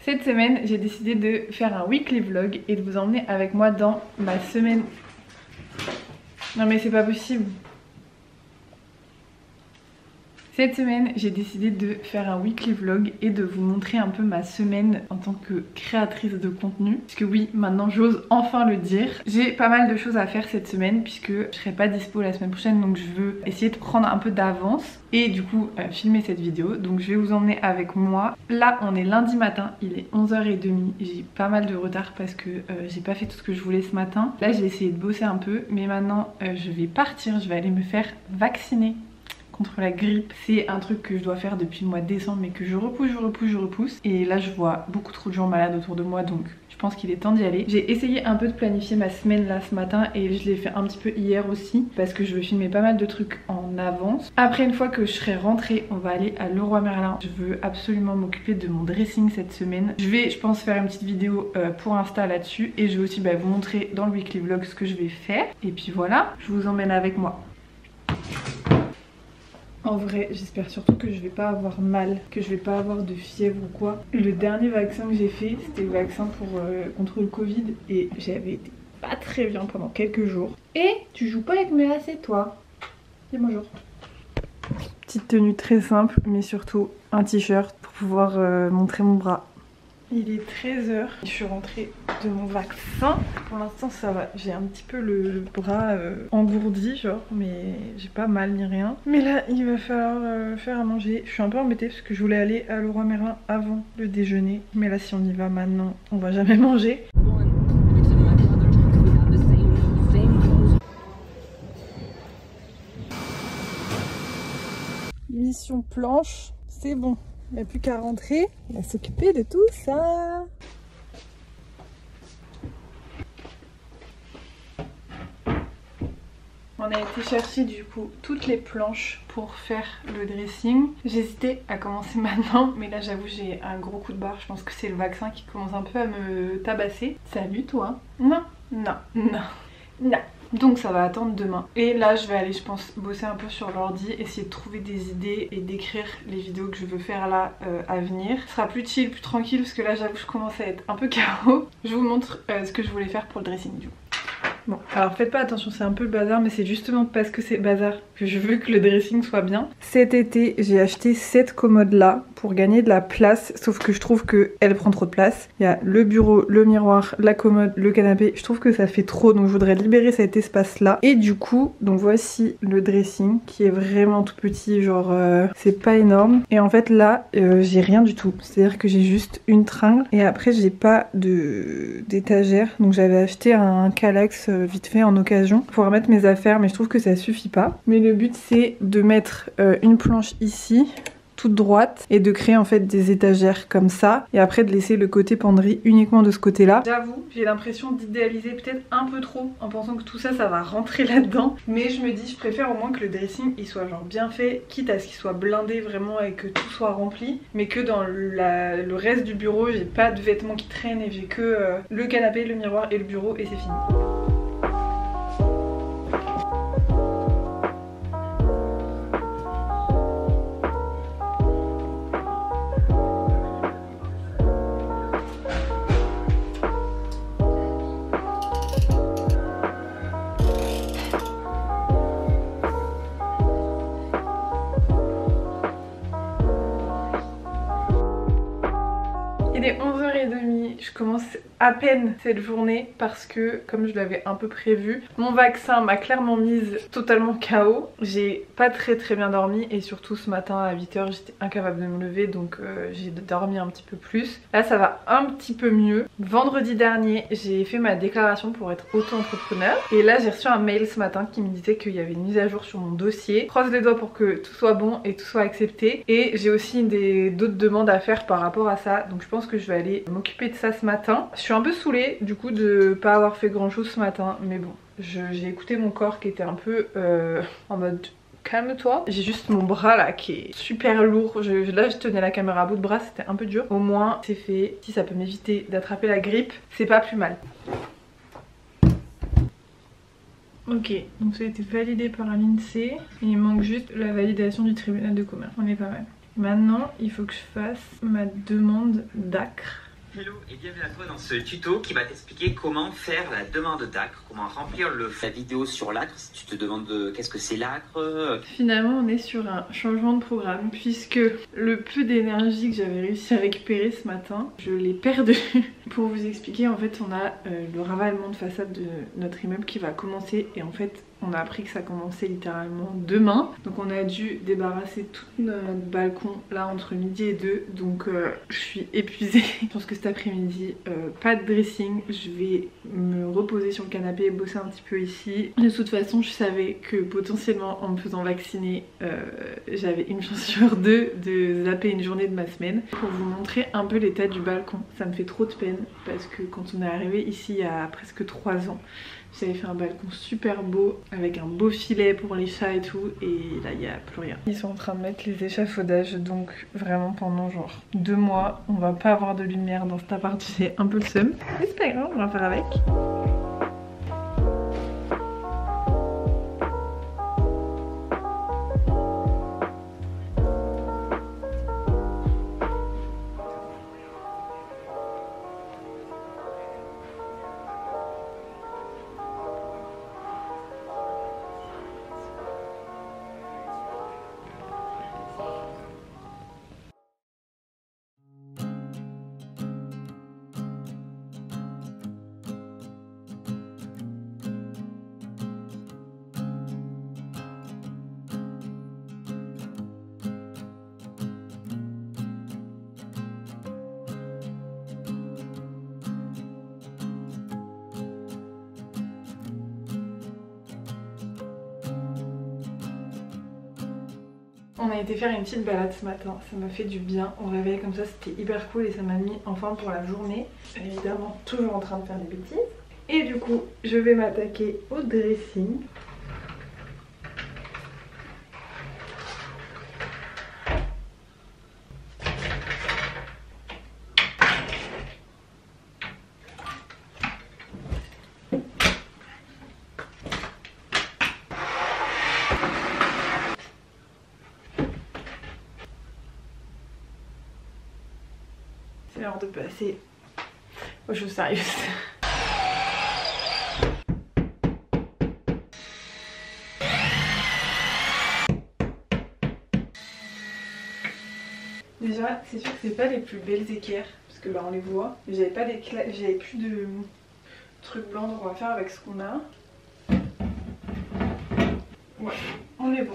Cette semaine, j'ai décidé de faire un weekly vlog et de vous emmener avec moi dans ma semaine. Non mais c'est pas possible. Cette semaine, j'ai décidé de faire un weekly vlog et de vous montrer un peu ma semaine en tant que créatrice de contenu. Puisque oui, maintenant j'ose enfin le dire. J'ai pas mal de choses à faire cette semaine puisque je serai pas dispo la semaine prochaine, donc je veux essayer de prendre un peu d'avance et du coup filmer cette vidéo. Donc je vais vous emmener avec moi. Là, on est lundi matin, il est 11h30. J'ai pas mal de retard parce que j'ai pas fait tout ce que je voulais ce matin. Là, j'ai essayé de bosser un peu, mais maintenant je vais partir, je vais aller me faire vacciner contre la grippe. C'est un truc que je dois faire depuis le mois de décembre mais que je repousse. Et là je vois beaucoup trop de gens malades autour de moi, donc je pense qu'il est temps d'y aller. J'ai essayé un peu de planifier ma semaine là ce matin et je l'ai fait un petit peu hier aussi parce que je veux filmer pas mal de trucs en avance. Après, une fois que je serai rentrée, on va aller à Leroy Merlin. Je veux absolument m'occuper de mon dressing cette semaine. Je vais, je pense, faire une petite vidéo pour Insta là-dessus et je vais aussi vous montrer dans le weekly vlog ce que je vais faire. Et puis voilà, je vous emmène avec moi. En vrai, j'espère surtout que je vais pas avoir mal, que je vais pas avoir de fièvre ou quoi. Le dernier vaccin que j'ai fait, c'était le vaccin contre le Covid et j'avais été pas très bien pendant quelques jours. Et tu joues pas avec mes lacets toi? Dis bonjour. Petite tenue très simple, mais surtout un t-shirt pour pouvoir montrer mon bras. Il est 13h, je suis rentrée de mon vaccin. Pour l'instant ça va, j'ai un petit peu le bras engourdi genre, mais j'ai pas mal ni rien. Mais là il va falloir faire à manger. Je suis un peu embêtée parce que je voulais aller à Leroy Merlin avant le déjeuner. Mais là si on y va maintenant, on va jamais manger. Mission planche, c'est bon. Il n'y a plus qu'à rentrer, on va s'occuper de tout ça. On a été chercher du coup toutes les planches pour faire le dressing. J'hésitais à commencer maintenant, mais là j'avoue j'ai un gros coup de barre. Je pense que c'est le vaccin qui commence un peu à me tabasser. Salut toi. Non, non, non, non. Donc ça va attendre demain. Et là je vais aller, je pense, bosser un peu sur l'ordi, essayer de trouver des idées et d'écrire les vidéos que je veux faire là à venir. Ce sera plus chill, plus tranquille parce que là j'avoue je commence à être un peu KO. Je vous montre ce que je voulais faire pour le dressing du coup. Bon, alors faites pas attention, c'est un peu le bazar, mais c'est justement parce que c'est bazar que je veux que le dressing soit bien. Cet été, j'ai acheté cette commode là pour gagner de la place, sauf que je trouve qu'elle prend trop de place. Il y a le bureau, le miroir, la commode, le canapé, je trouve que ça fait trop, donc je voudrais libérer cet espace là. Et du coup, donc voici le dressing qui est vraiment tout petit, genre c'est pas énorme. Et en fait là, j'ai rien du tout, c'est-à-dire que j'ai juste une tringle et après j'ai pas d'étagère, donc j'avais acheté un Kallax vite fait en occasion pour mettre mes affaires, mais je trouve que ça suffit pas. Mais le but c'est de mettre une planche ici toute droite et de créer en fait des étagères comme ça et après de laisser le côté penderie uniquement de ce côté là. J'avoue, j'ai l'impression d'idéaliser peut-être un peu trop en pensant que tout ça ça va rentrer là-dedans, mais je me dis je préfère au moins que le dressing il soit genre bien fait, quitte à ce qu'il soit blindé vraiment et que tout soit rempli, mais que dans le reste du bureau j'ai pas de vêtements qui traînent et j'ai que le canapé, le miroir et le bureau et c'est fini. Il est 11h30, je commence à peine cette journée parce que, comme je l'avais un peu prévu, mon vaccin m'a clairement mise totalement KO. J'ai pas très bien dormi et surtout ce matin à 8h j'étais incapable de me lever, donc j'ai dormi un petit peu plus. Là ça va un petit peu mieux. Vendredi dernier j'ai fait ma déclaration pour être auto-entrepreneur et là j'ai reçu un mail ce matin qui me disait qu'il y avait une mise à jour sur mon dossier. Croise les doigts pour que tout soit bon et tout soit accepté, et j'ai aussi d'autres demandes à faire par rapport à ça, donc je pense que je vais aller m'occuper de ça ce matin. Je suis un peu saoulée du coup de pas avoir fait grand chose ce matin, mais bon, j'ai écouté mon corps qui était un peu en mode calme-toi. J'ai juste mon bras là qui est super lourd. Là je tenais la caméra à bout de bras, c'était un peu dur. Au moins c'est fait. Si ça peut m'éviter d'attraper la grippe, c'est pas plus mal. Ok, donc ça a été validé par l'INSEE. Il manque juste la validation du tribunal de commerce. On est pas mal. Maintenant, il faut que je fasse ma demande d'ACRE. Hello et bienvenue à toi dans ce tuto qui va t'expliquer comment faire la demande d'acre, comment remplir la vidéo sur l'acre. Si tu te demandes qu'est-ce que c'est l'acre. Finalement on est sur un changement de programme puisque le peu d'énergie que j'avais réussi à récupérer ce matin, je l'ai perdu. Pour vous expliquer, en fait on a le ravalement de façade de notre immeuble qui va commencer et en fait on a appris que ça commençait littéralement demain. Donc on a dû débarrasser tout notre balcon là entre midi et 2. Donc je suis épuisée. Je pense que cet après-midi, pas de dressing. Je vais me reposer sur le canapé et bosser un petit peu ici. De toute façon je savais que potentiellement en me faisant vacciner, j'avais une chance sur deux de zapper une journée de ma semaine. Pour vous montrer un peu l'état du balcon, ça me fait trop de peine parce que quand on est arrivé ici il y a presque 3 ans, j'avais fait un balcon super beau avec un beau filet pour les chats et tout, et là il n'y a plus rien. Ils sont en train de mettre les échafaudages, donc vraiment pendant genre 2 mois on va pas avoir de lumière dans cet appart, j'ai un peu le seum. Mais c'est pas grave, on va faire avec. On a été faire une petite balade ce matin, ça m'a fait du bien. Au réveil comme ça c'était hyper cool et ça m'a mis en forme pour la journée. Évidemment toujours en train de faire des bêtises. Et du coup je vais m'attaquer au dressing. C'est l'heure de passer aux choses sérieuses. Déjà, c'est sûr que c'est pas les plus belles équerres, parce que là on les voit. J'avais pas j'avais plus de trucs blancs, donc on va faire avec ce qu'on a. Ouais, on est bon.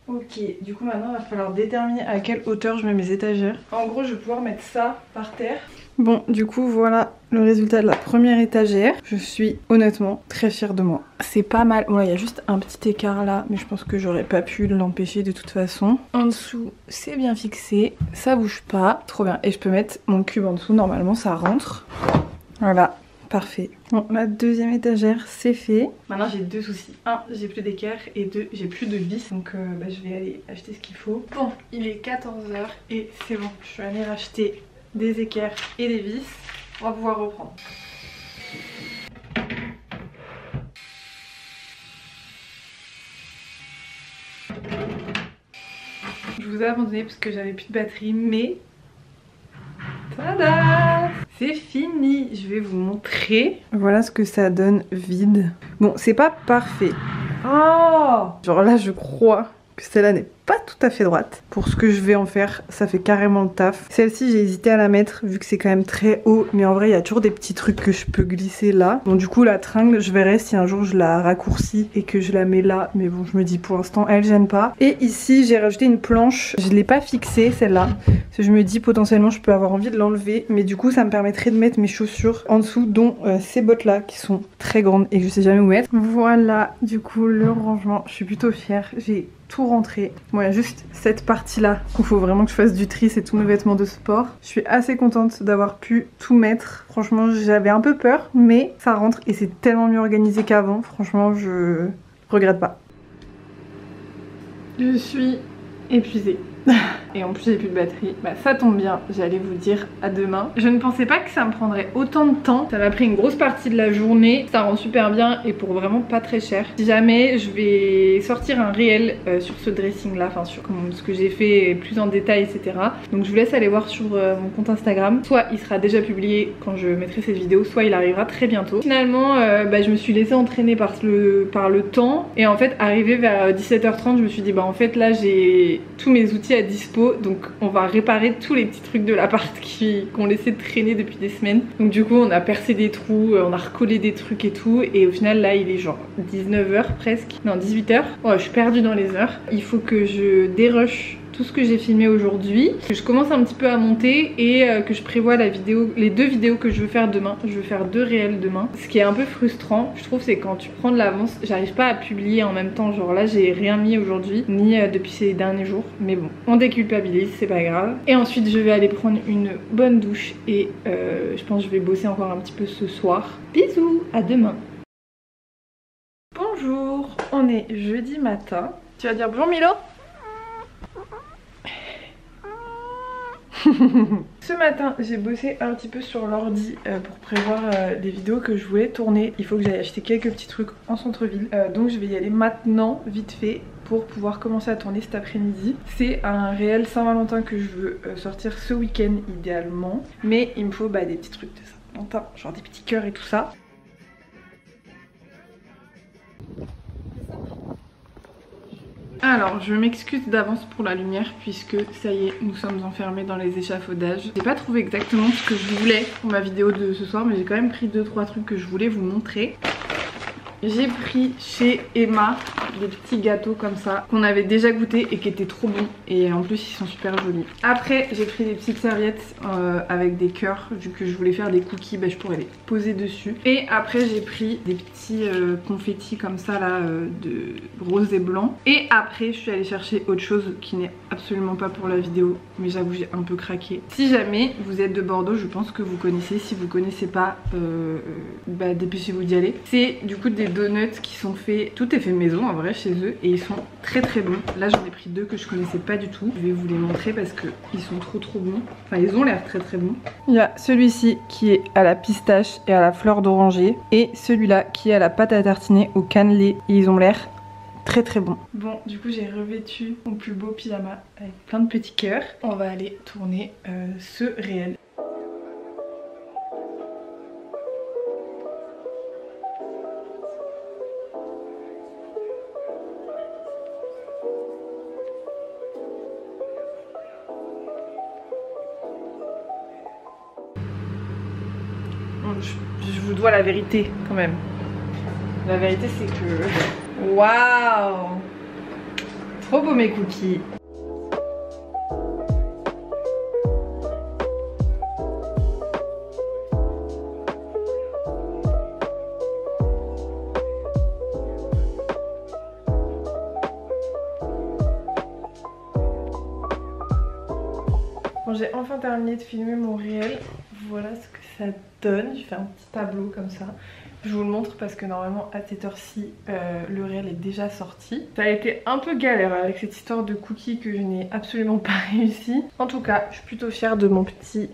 Ok, du coup maintenant il va falloir déterminer à quelle hauteur je mets mes étagères. En gros je vais pouvoir mettre ça par terre. Bon, du coup voilà le résultat de la première étagère. Je suis honnêtement très fière de moi. C'est pas mal. Bon là il y a juste un petit écart là, mais je pense que j'aurais pas pu l'empêcher de toute façon. En dessous c'est bien fixé, ça bouge pas. Trop bien. Et je peux mettre mon cube en dessous, normalement ça rentre. Voilà. Parfait. Bon, la deuxième étagère, c'est fait. Maintenant, j'ai 2 soucis. 1, j'ai plus d'équerre et 2, j'ai plus de vis. Donc, je vais aller acheter ce qu'il faut. Bon, il est 14 h et c'est bon. Je suis allée racheter des équerres et des vis. On va pouvoir reprendre. Je vous ai abandonné parce que j'avais plus de batterie, mais... Tada! C'est fini, je vais vous montrer. Voilà ce que ça donne vide. Bon, c'est pas parfait. Oh! Genre là, je crois que celle-là n'est pas tout à fait droite. Pour ce que je vais en faire, ça fait carrément le taf. Celle-ci, j'ai hésité à la mettre vu que c'est quand même très haut. Mais en vrai, il y a toujours des petits trucs que je peux glisser là. Bon, du coup, la tringle, je verrai si un jour je la raccourcis et que je la mets là. Mais bon, je me dis pour l'instant, elle gêne pas. Et ici, j'ai rajouté une planche. Je l'ai pas fixée, celle-là. Parce que je me dis potentiellement, je peux avoir envie de l'enlever. Mais du coup, ça me permettrait de mettre mes chaussures en dessous, dont ces bottes-là qui sont très grandes et que je sais jamais où mettre. Voilà, du coup, le rangement. Je suis plutôt fière. J'ai tout rentré. Bon, il y a juste cette partie là où il faut vraiment que je fasse du tri, c'est tous mes vêtements de sport. Je suis assez contente d'avoir pu tout mettre. Franchement, j'avais un peu peur, mais ça rentre et c'est tellement mieux organisé qu'avant. Franchement, je regrette pas. Je suis épuisée. Et en plus j'ai plus de batterie. Bah ça tombe bien, j'allais vous dire à demain. Je ne pensais pas que ça me prendrait autant de temps. Ça m'a pris une grosse partie de la journée. Ça rend super bien et pour vraiment pas très cher. Si jamais je vais sortir un réel sur ce dressing là, enfin sur ce que j'ai fait plus en détail, etc. Donc je vous laisse aller voir sur mon compte Instagram. Soit il sera déjà publié quand je mettrai cette vidéo, soit il arrivera très bientôt. Finalement bah, je me suis laissée entraîner par le temps. Et en fait arrivé vers 17h30 je me suis dit bah en fait là j'ai tous mes outils à dispo. Donc on va réparer tous les petits trucs de l'appart qu'on laissait traîner depuis des semaines. Donc du coup on a percé des trous, on a recollé des trucs et tout. Et au final là il est genre 19h presque. Non 18h. Ouais je suis perdue dans les heures. Il faut que je dérush tout ce que j'ai filmé aujourd'hui, que je commence un petit peu à monter et que je prévois les 2 vidéos que je veux faire demain. Je veux faire 2 réels demain. Ce qui est un peu frustrant, je trouve, c'est quand tu prends de l'avance, j'arrive pas à publier en même temps. Genre là, j'ai rien mis aujourd'hui, ni depuis ces derniers jours. Mais bon, on déculpabilise, c'est pas grave. Et ensuite, je vais aller prendre une bonne douche et je pense que je vais bosser encore un petit peu ce soir. Bisous, à demain. Bonjour, on est jeudi matin. Tu vas dire bonjour Milo ? Ce matin j'ai bossé un petit peu sur l'ordi pour prévoir les vidéos que je voulais tourner. Il faut que j'aille acheter quelques petits trucs en centre-ville, donc je vais y aller maintenant vite fait pour pouvoir commencer à tourner cet après-midi. C'est un réel Saint-Valentin que je veux sortir ce week-end idéalement, mais il me faut des petits trucs de Saint-Valentin, genre des petits cœurs et tout ça. Alors je m'excuse d'avance pour la lumière puisque ça y est, nous sommes enfermés dans les échafaudages. J'ai pas trouvé exactement ce que je voulais pour ma vidéo de ce soir, mais j'ai quand même pris 2-3 trucs que je voulais vous montrer. J'ai pris chez Emma des petits gâteaux comme ça qu'on avait déjà goûté et qui étaient trop bons, et en plus ils sont super jolis. Après j'ai pris des petites serviettes avec des cœurs, vu que je voulais faire des cookies, je pourrais les poser dessus. Et après j'ai pris des petits confettis comme ça là, de rose et blanc. Et après je suis allée chercher autre chose qui n'est absolument pas pour la vidéo, mais j'avoue j'ai un peu craqué. Si jamais vous êtes de Bordeaux, je pense que vous connaissez. Si vous connaissez pas, dépêchez-vous d'y aller. C'est du coup des donuts qui sont faits, tout est fait maison en vrai chez eux, et ils sont très très bons. Là j'en ai pris 2 que je connaissais pas du tout. Je vais vous les montrer parce que ils sont trop bons. Enfin ils ont l'air très bons. Il y a celui-ci qui est à la pistache et à la fleur d'oranger, et celui-là qui est à la pâte à tartiner au cannelé, et ils ont l'air très bons. Bon du coup j'ai revêtu mon plus beau pyjama avec plein de petits cœurs. On va aller tourner ce réel. Je vous dois la vérité quand même. La vérité c'est que... Waouh! Trop beau mes cookies. Bon, j'ai enfin terminé de filmer mon réel. Voilà ce que ça donne. J'ai fait un petit tableau comme ça. Je vous le montre parce que normalement à cette heure-ci le réel est déjà sorti. Ça a été un peu galère avec cette histoire de cookies que je n'ai absolument pas réussi. En tout cas je suis plutôt fière de mon petit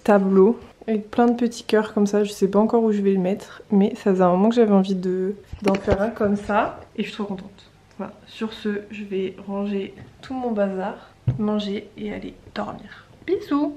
tableau avec plein de petits cœurs comme ça. Je sais pas encore où je vais le mettre, mais ça faisait un moment que j'avais envie d'en faire un comme ça et je suis trop contente. Voilà. Sur ce je vais ranger tout mon bazar, manger et aller dormir. Bisous.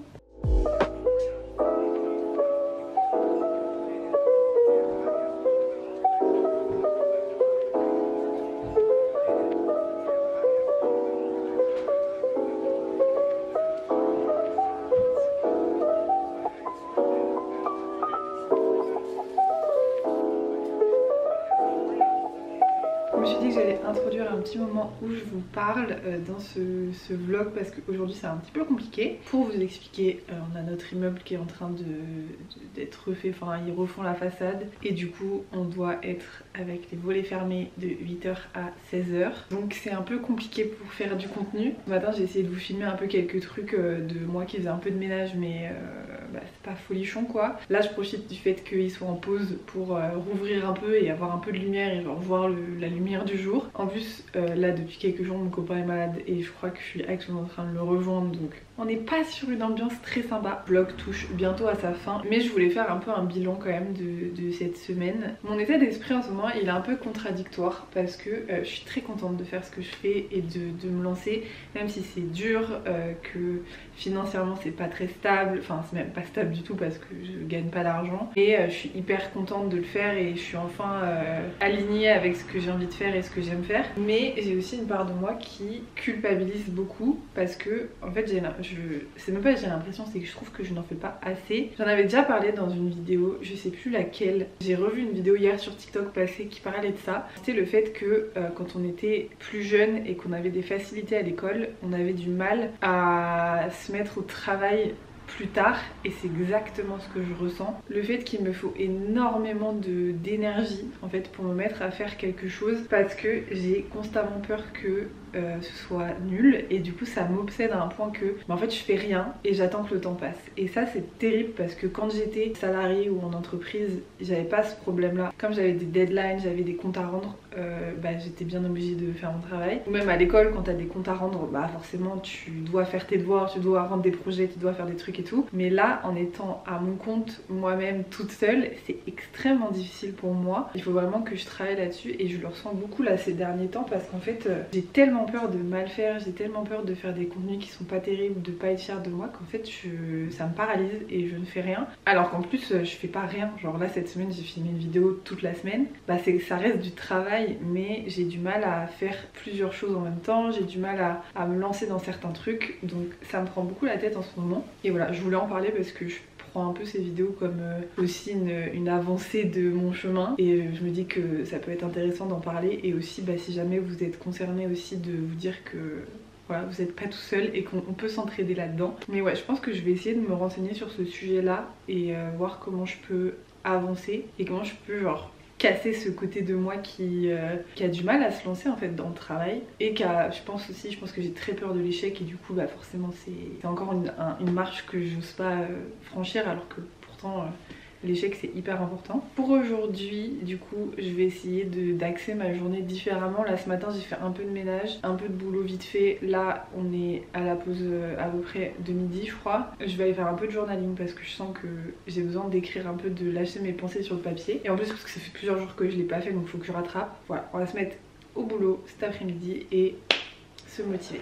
Je me suis dit que j'allais introduire un petit moment où je vous parle dans ce vlog parce qu'aujourd'hui c'est un petit peu compliqué. Pour vous expliquer, on a notre immeuble qui est en train d'être refait, enfin ils refont la façade et du coup on doit être avec les volets fermés de 8h à 16h. Donc c'est un peu compliqué pour faire du contenu. Ce matin j'ai essayé de vous filmer un peu quelques trucs de moi qui faisais un peu de ménage, mais c'est pas folichon quoi. Là je profite du fait qu'ils soient en pause pour rouvrir un peu et avoir un peu de lumière et genre voir la lumière du jour. En plus là depuis quelques jours mon copain est malade et je crois que je suis actuellement en train de le rejoindre, donc on n'est pas sur une ambiance très sympa. Le vlog touche bientôt à sa fin, mais je voulais faire un peu un bilan quand même de cette semaine. Mon état d'esprit en ce moment il est un peu contradictoire parce que je suis très contente de faire ce que je fais et de me lancer, même si c'est dur, que financièrement c'est pas très stable, enfin c'est même pas stable du tout parce que je gagne pas d'argent, et je suis hyper contente de le faire et je suis enfin alignée avec ce que j'ai envie de faire et ce que j'aime faire. Mais j'ai aussi une part de moi qui culpabilise beaucoup parce que en fait c'est même pas j'ai l'impression, c'est que je trouve que je n'en fais pas assez. J'en avais déjà parlé dans une vidéo, je sais plus laquelle, j'ai revu une vidéo hier sur TikTok passée qui parlait de ça. C'était le fait que quand on était plus jeune et qu'on avait des facilités à l'école, on avait du mal à se mettre au travail plus tard, et c'est exactement ce que je ressens. Le fait qu'il me faut énormément d'énergie en fait pour me mettre à faire quelque chose parce que j'ai constamment peur que ce soit nul, et du coup ça m'obsède à un point que en fait je fais rien et j'attends que le temps passe. Et ça c'est terrible parce que quand j'étais salariée ou en entreprise j'avais pas ce problème là. Comme j'avais des deadlines, j'avais des comptes à rendre, j'étais bien obligée de faire mon travail. Ou même à l'école quand t'as des comptes à rendre, forcément tu dois faire tes devoirs, tu dois rendre des projets, tu dois faire des trucs et tout. Mais là en étant à mon compte moi-même toute seule, c'est extrêmement difficile pour moi. Il faut vraiment que je travaille là-dessus et je le ressens beaucoup là ces derniers temps parce qu'en fait j'ai tellement peur de mal faire, j'ai tellement peur de faire des contenus qui sont pas terribles, de pas être fière de moi qu'en fait ça me paralyse et je ne fais rien. Alors qu'en plus je fais pas rien, genre là cette semaine j'ai filmé une vidéo toute la semaine, ça reste du travail mais j'ai du mal à faire plusieurs choses en même temps, j'ai du mal à me lancer dans certains trucs, donc ça me prend beaucoup la tête en ce moment. Et voilà, je voulais en parler parce que je prends un peu ces vidéos comme aussi une avancée de mon chemin, et je me dis que ça peut être intéressant d'en parler, et aussi si jamais vous êtes concerné aussi de vous dire que voilà, vous n'êtes pas tout seul et qu'on peut s'entraider là-dedans. Mais ouais, je pense que je vais essayer de me renseigner sur ce sujet-là et voir comment je peux avancer et comment je peux genre casser ce côté de moi qui a du mal à se lancer en fait dans le travail, et je pense que j'ai très peur de l'échec, et du coup forcément c'est encore une marche que j'ose pas franchir, alors que pourtant l'échec c'est hyper important. Pour aujourd'hui du coup je vais essayer d'axer ma journée différemment. Là ce matin j'ai fait un peu de ménage, un peu de boulot vite fait. Là on est à la pause à peu près de midi je crois. Je vais aller faire un peu de journaling parce que je sens que j'ai besoin d'écrire un peu, de lâcher mes pensées sur le papier. Et en plus parce que ça fait plusieurs jours que je l'ai pas fait, donc il faut que je rattrape. Voilà, on va se mettre au boulot cet après-midi et se motiver.